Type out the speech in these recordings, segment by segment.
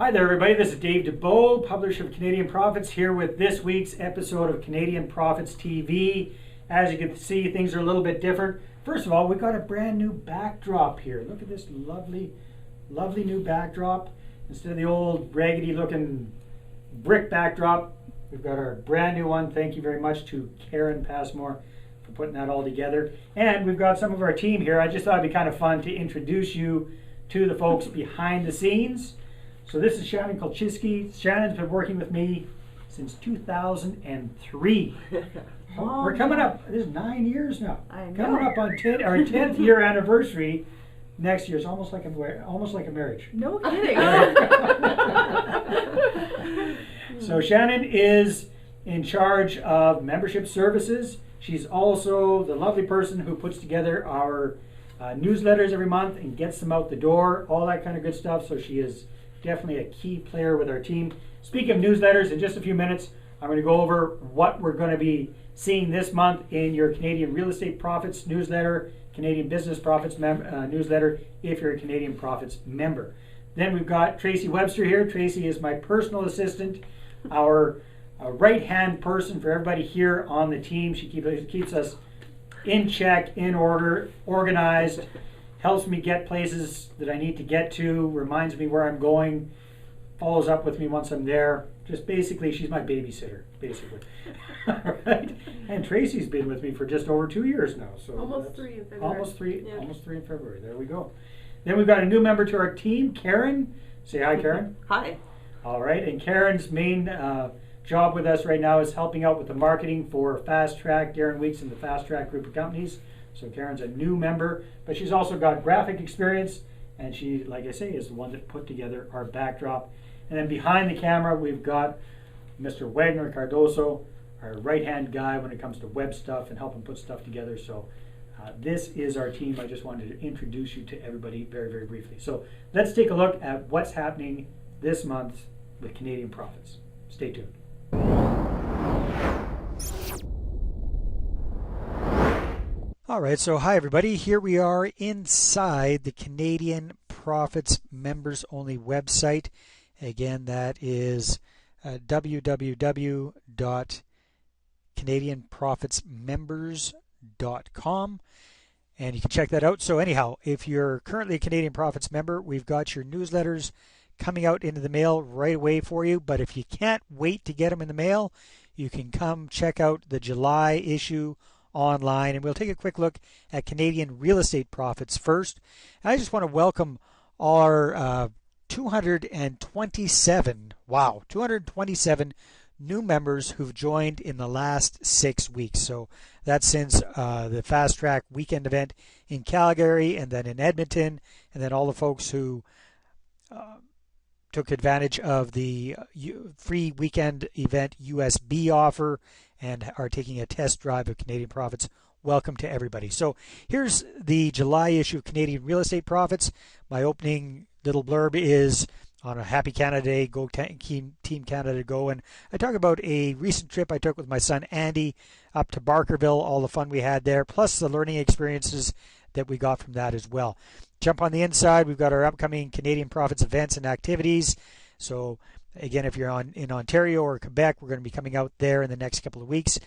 Hi there, everybody. This is Dave Dubeau, publisher of Canadian Profits, here with this week's episode of Canadian Profits TV. As you can see, things are a little bit different. First of all, we've got a brand new backdrop here. Look at this lovely new backdrop. Instead of the old raggedy-looking brick backdrop, we've got our brand new one. Thank you very much to Karen Passmore for putting that all together. And we've got some of our team here. I just thought it'd be kind of fun to introduce you to the folks behind the scenes. So this is Shannon Kolchiski. Shannon's been working with me since 2003. We're coming up, this is 9 years now. I know. Coming up on our 10th year anniversary next year. It's almost like a marriage. No kidding. So Shannon is in charge of membership services. She's also the lovely person who puts together our newsletters every month and gets them out the door, all that kind of good stuff. So she is definitely a key player with our team. Speaking of newsletters, in just a few minutes, I'm going to go over what we're going to be seeing this month in your Canadian Real Estate Profits newsletter, Canadian Business Profits newsletter, if you're a Canadian Profits member. Then we've got Tracy Webster here. Tracy is my personal assistant, our right-hand person for everybody here on the team. She keeps us in check, in order, organized, helps me get places that I need to get to, reminds me where I'm going, follows up with me once I'm there. Just basically, she's my babysitter, basically. All right. And Tracy's been with me for just over 2 years now. So almost 3 in February. Almost three Yeah. in February. There we go. Then we've got a new member to our team, Karen. Say hi, Karen. Hi. All right. And Karen's main job with us right now is helping out with the marketing for Fast Track, Darren Weeks and the Fast Track group of companies. So Karen's a new member, but she's also got graphic experience, and she, like I say, is the one that put together our backdrop. And then behind the camera, we've got Mr. Wagner Cardoso, our right-hand guy when it comes to web stuff and helping put stuff together. So this is our team. I just wanted to introduce you to everybody very, very briefly. So let's take a look at what's happening this month with Canadian Profits. Stay tuned. All right, so hi everybody. Here we are inside the Canadian Profits members only website. Again, that is www.canadianprofitsmembers.com, and you can check that out. So anyhow, if you're currently a Canadian Profits member, we've got your newsletters coming out into the mail right away for you. But if you can't wait to get them in the mail, you can come check out the July issue online, and we'll take a quick look at Canadian real estate profits first. And I just want to welcome our 227 new members who've joined in the last 6 weeks. So that's since the Fast Track weekend event in Calgary, and then in Edmonton, and then all the folks who took advantage of the free weekend event USB offer and are taking a test drive of Canadian Profits. Welcome to everybody. So here's the July issue of Canadian Real Estate Profits. My opening little blurb is on a Happy Canada Day, Go Team Canada Go. And I talk about a recent trip I took with my son Andy up to Barkerville, all the fun we had there, plus the learning experiences that we got from that as well. Jump on the inside, we've got our upcoming Canadian Profits events and activities. So again, if you're in Ontario or Quebec, we're going to be coming out there in the next couple of weeks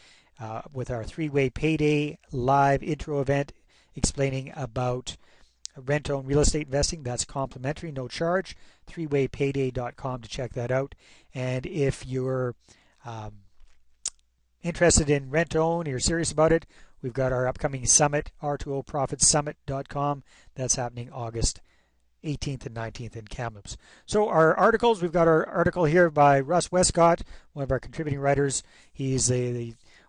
with our three-way payday live intro event explaining about rent-own real estate investing. That's complimentary, no charge. threewaypayday.com to check that out. And if you're interested in rent-own, you're serious about it, we've got our upcoming summit, r2oprofitsummit.com. That's happening August 18th and 19th in Kamloops. So our articles, we've got our article here by Russ Westcott, one of our contributing writers. He's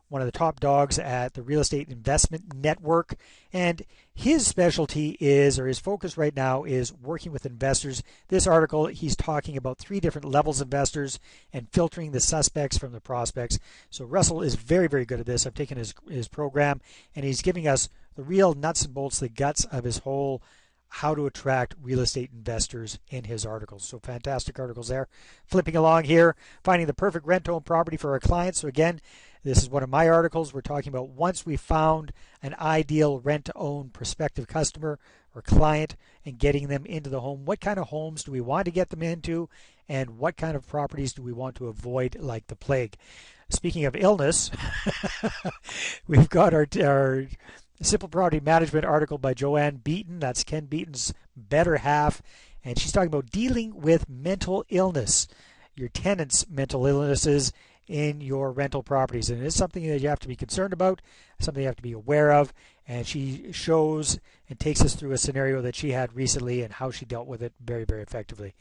one of the top dogs at the Real Estate Investment Network, and his specialty is, or his focus right now is working with investors. This article, he's talking about 3 different levels of investors and filtering the suspects from the prospects. So Russell is very, very good at this. I've taken his program, and he's giving us the real nuts and bolts, the guts of his whole how to attract real estate investors in his articles. So fantastic articles there. Flipping along here, finding the perfect rent-own property for our clients. So again, this is one of my articles. We're talking about once we found an ideal rent-to-own prospective customer or client and getting them into the home, what kind of homes do we want to get them into, and what kind of properties do we want to avoid like the plague. Speaking of illness, we've got our Simple Property Management article by Joanne Beaton. That's Ken Beaton's better half. And she's talking about dealing with mental illness, your tenants' mental illnesses in your rental properties. And it's something that you have to be concerned about, something you have to be aware of. And she shows and takes us through a scenario that she had recently and how she dealt with it very, very effectively.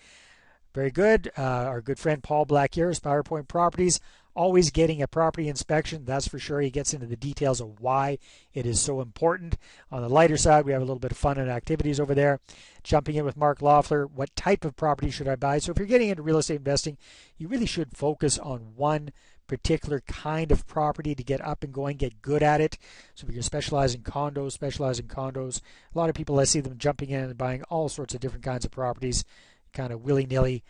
Very good. Our good friend Paul Blackieris, PowerPoint Properties, always getting a property inspection, that's for sure. He gets into the details of why it is so important. On the lighter side, we have a little bit of fun and activities over there. Jumping in with Mark Loeffler, what type of property should I buy? So if you're getting into real estate investing, you really should focus on one particular kind of property to get up and going, get good at it. So if you're specialize in condos, specialize in condos. A lot of people, I see them jumping in and buying all sorts of different kinds of properties, kind of willy-nilly.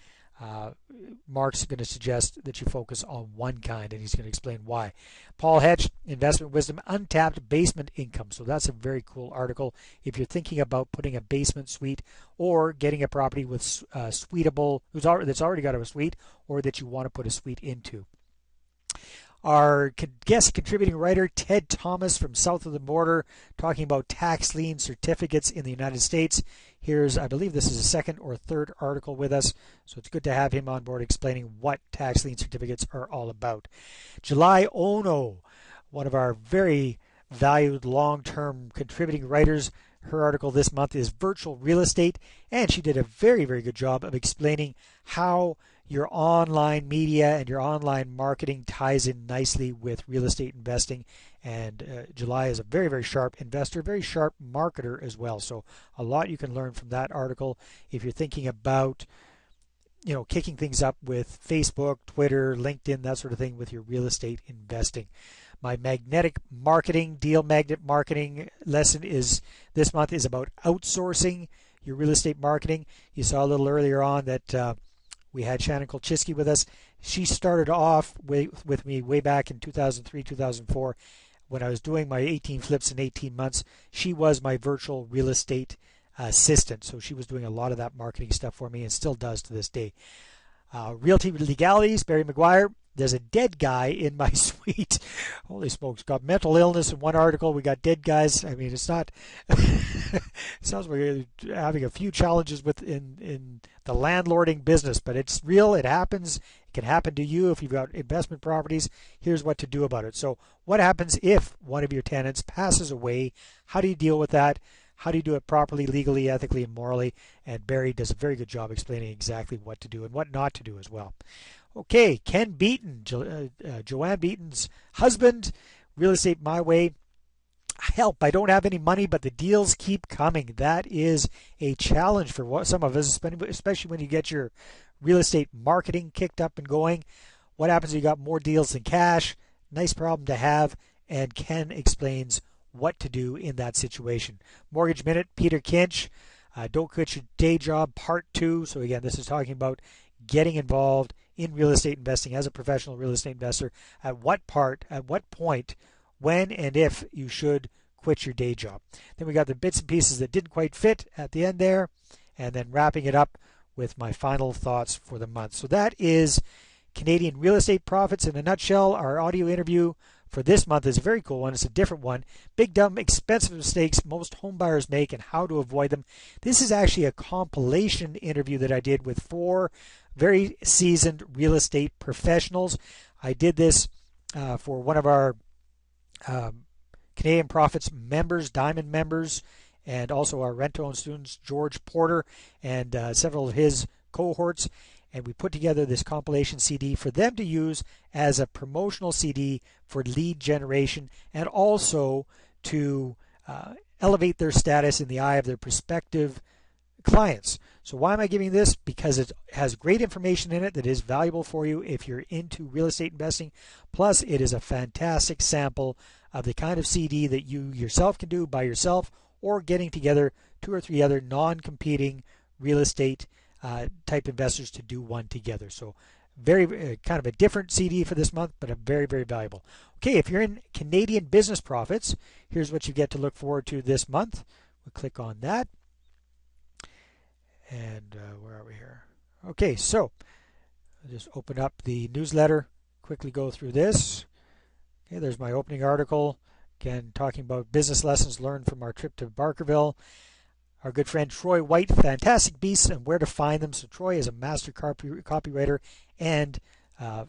Mark's going to suggest that you focus on one kind, and he's going to explain why. Paul Hedge, Investment Wisdom, Untapped Basement Income. So that's a very cool article if you're thinking about putting a basement suite or getting a property with suitable that's already got a suite, or that you want to put a suite into. Our guest contributing writer, Ted Thomas from south of the border, talking about tax lien certificates in the United States. Here's, I believe this is a second or third article with us, so it's good to have him on board explaining what tax lien certificates are all about. July Ono, one of our very valued long-term contributing writers, her article this month is Virtual Real Estate, and she did a very, very good job of explaining how your online media and your online marketing ties in nicely with real estate investing. And July is a very, very sharp investor, very sharp marketer as well. So a lot you can learn from that article if you're thinking about, kicking things up with Facebook, Twitter, LinkedIn, that sort of thing with your real estate investing. My magnetic marketing, deal magnet marketing lesson this month is about outsourcing your real estate marketing. You saw a little earlier on that we had Shannon Kolchiski with us. She started off with me way back in 2003, 2004 when I was doing my 18 flips in 18 months. She was my virtual real estate assistant, so she was doing a lot of that marketing stuff for me and still does to this day. Realty Legalities, Barry McGuire. There's a dead guy in my suite. Holy smokes, got mental illness in one article. We got dead guys. I mean, it's not. It sounds like we're having a few challenges in the landlording business, but it's real. It happens. It can happen to you if you've got investment properties. Here's what to do about it. So what happens if one of your tenants passes away? How do you deal with that? How do you do it properly, legally, ethically, and morally? And Barry does a very good job explaining exactly what to do and what not to do as well. Okay, Ken Beaton, Joanne Beaton's husband, Real Estate My Way. Help, I don't have any money, but the deals keep coming. That is a challenge for some of us, especially when you get your real estate marketing kicked up and going. What happens if you got more deals than cash? Nice problem to have, and Ken explains what to do in that situation. Mortgage Minute, Peter Kinch, Don't Quit Your Day Job, Part 2. So again, this is talking about getting involved in real estate investing as a professional real estate investor. At what point, when and if you should quit your day job. Then we got the bits and pieces that didn't quite fit at the end there, and then wrapping it up with my final thoughts for the month. So that is Canadian real estate profits in a nutshell. Our audio interview for this month is a very cool one. It's a different one. Big, dumb, expensive mistakes most homebuyers make and how to avoid them. This is actually a compilation interview that I did with 4 very seasoned real estate professionals. I did this for one of our Canadian Profits members, Diamond members, and also our rent-to-own students, George Porter, and several of his cohorts. And we put together this compilation CD for them to use as a promotional CD for lead generation and also to elevate their status in the eye of their prospective clients. So why am I giving this? Because it has great information in it that is valuable for you if you're into real estate investing. Plus, it is a fantastic sample of the kind of CD that you yourself can do by yourself or getting together 2 or 3 other non-competing real estate type investors to do one together. So very kind of a different CD for this month, but a very, very valuable. Okay, if you're in Canadian business profits, here's what you get to look forward to this month. We'll click on that. And where are we here? Okay, so I'll just open up the newsletter, quickly go through this. Okay, there's my opening article. Again, talking about business lessons learned from our trip to Barkerville. Our good friend Troy White, Fantastic Beasts and Where to Find Them. So Troy is a master copywriter and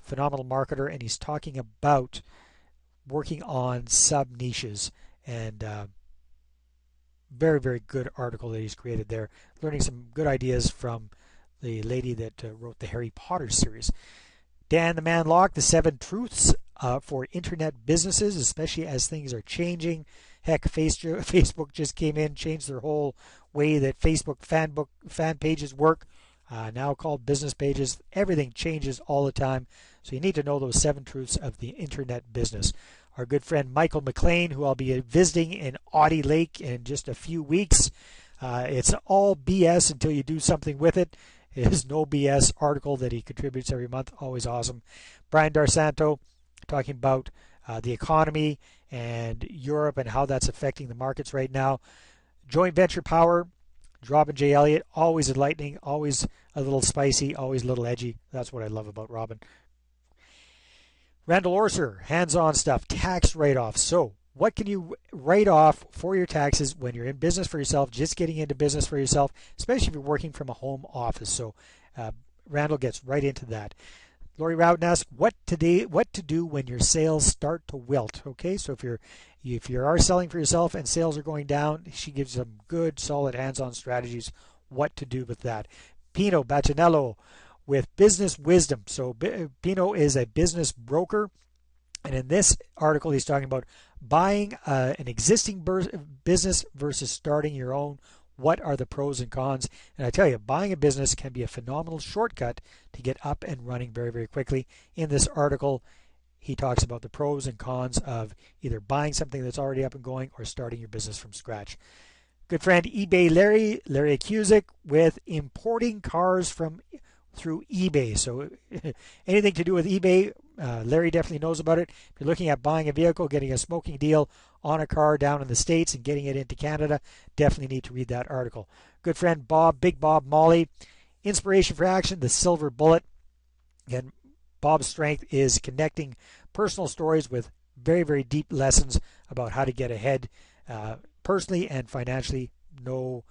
phenomenal marketer, and he's talking about working on sub-niches, and very, very good article that he's created there, learning some good ideas from the lady that wrote the Harry Potter series. Dan the Man Locke, the 7 truths for internet businesses, especially as things are changing. Heck, Facebook just came in, changed their whole way that Facebook fan pages work, now called business pages. Everything changes all the time, so you need to know those 7 truths of the internet business. Our good friend Michael McLean, who I'll be visiting in Audie Lake in just a few weeks. It's all BS until you do something with it. His No BS article that he contributes every month, always awesome. Brian Darsanto talking about the economy and Europe and how that's affecting the markets right now. Joint Venture Power, Robin J. Elliott, always enlightening, always a little spicy, always a little edgy. That's what I love about Robin. Randall Orser, hands-on stuff, tax write-offs. So what can you write off for your taxes when you're in business for yourself, just getting into business for yourself, especially if you're working from a home office? So Randall gets right into that. Lori Rowden asks what to do when your sales start to wilt. Okay, so if you are selling for yourself and sales are going down, she gives some good, solid, hands-on strategies what to do with that. Pino Bacinello with business wisdom. So Pino is a business broker, and in this article he's talking about buying an existing business versus starting your own. What are the pros and cons? And I tell you, buying a business can be a phenomenal shortcut to get up and running very, very quickly. In this article, he talks about the pros and cons of either buying something that's already up and going or starting your business from scratch. Good friend eBay Larry Cusick with importing cars through eBay. So anything to do with eBay, Larry definitely knows about it. If you're looking at buying a vehicle, getting a smoking deal on a car down in the States and getting it into Canada, definitely need to read that article. Good friend Bob, Big Bob Molly, Inspiration for Action, the Silver Bullet. Again, Bob's strength is connecting personal stories with very, very deep lessons about how to get ahead personally and financially. No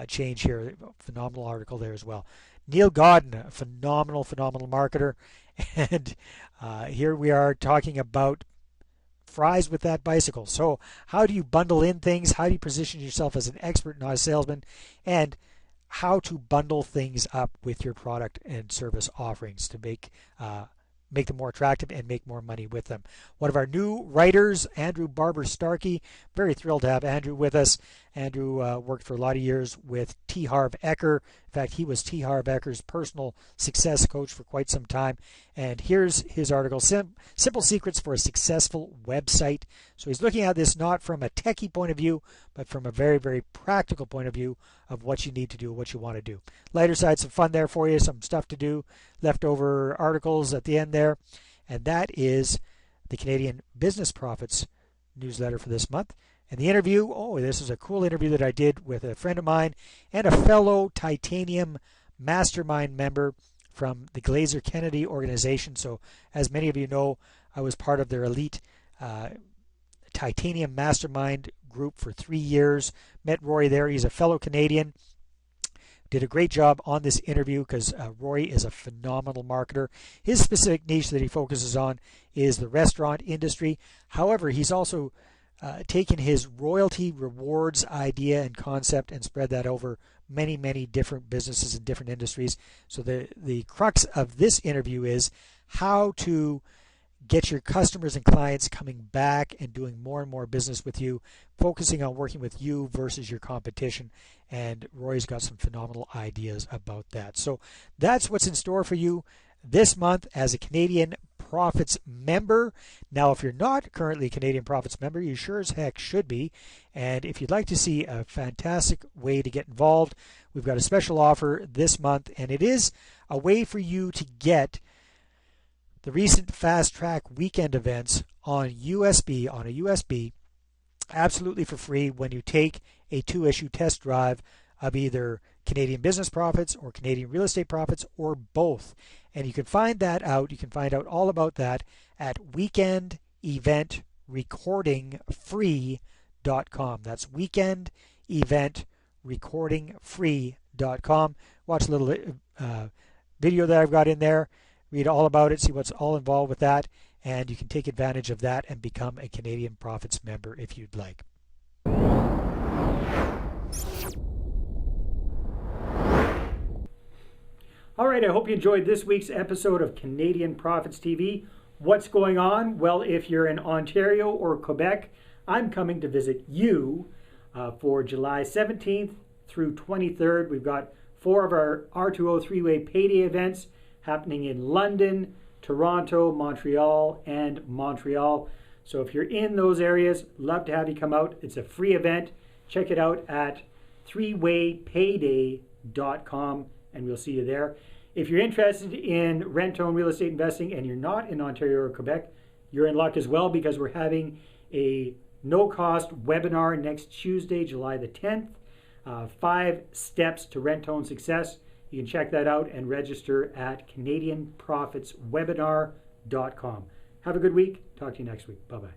change here. Phenomenal article there as well. Neil Godden, a phenomenal marketer. And here we are talking about fries with that bicycle. So how do you bundle in things? How do you position yourself as an expert, not a salesman? And how to bundle things up with your product and service offerings to make them more attractive and make more money with them. One of our new writers, Andrew Barber Starkey, very thrilled to have Andrew with us. Andrew worked for a lot of years with T. Harv Eker. In fact, he was T. Harv Eker's personal success coach for quite some time. And here's his article, Simple Secrets for a Successful Website. So he's looking at this not from a techie point of view, but from a very, very practical point of view of what you need to do, what you want to do. Lighter side, some fun there for you, some stuff to do, leftover articles at the end there. And that is the Canadian Business Profits newsletter for this month. And the interview, this is a cool interview that I did with a friend of mine and a fellow Titanium Mastermind member from the Glazer Kennedy organization. So as many of you know, I was part of their elite Titanium Mastermind group for 3 years. Met Roy there. He's a fellow Canadian. Did a great job on this interview because Roy is a phenomenal marketer. His specific niche that he focuses on is the restaurant industry. However, he's also taken his royalty rewards idea and concept and spread that over many, many different businesses and different industries. So the crux of this interview is how to get your customers and clients coming back and doing more and more business with you, focusing on working with you versus your competition. And Roy's got some phenomenal ideas about that. So that's what's in store for you this month as a Canadian Profits member. Now, if you're not currently a Canadian Profits member, you sure as heck should be. And if you'd like to see a fantastic way to get involved, we've got a special offer this month, and it is a way for you to get the recent Fast Track weekend events on a USB, absolutely for free when you take a 2-issue test drive of either Canadian business profits or Canadian real estate profits or both. And you can find that out. You can find out all about that at weekendeventrecordingfree.com. That's weekendeventrecordingfree.com. Watch a little video that I've got in there. Read all about it. See what's all involved with that. And you can take advantage of that and become a Canadian Profits member if you'd like. All right, I hope you enjoyed this week's episode of Canadian Profits TV. What's going on? Well, if you're in Ontario or Quebec, I'm coming to visit you for July 17th through 23rd. We've got 4 of our R2O three-way payday events happening in London, Toronto, Montreal, and Montreal. So if you're in those areas, love to have you come out. It's a free event. Check it out at threewaypayday.com and we'll see you there. If you're interested in rent-own real estate investing and you're not in Ontario or Quebec, you're in luck as well because we're having a no-cost webinar next Tuesday, July the 10th. 5 steps to rent-own success. You can check that out and register at CanadianProfitsWebinar.com. Have a good week. Talk to you next week. Bye-bye.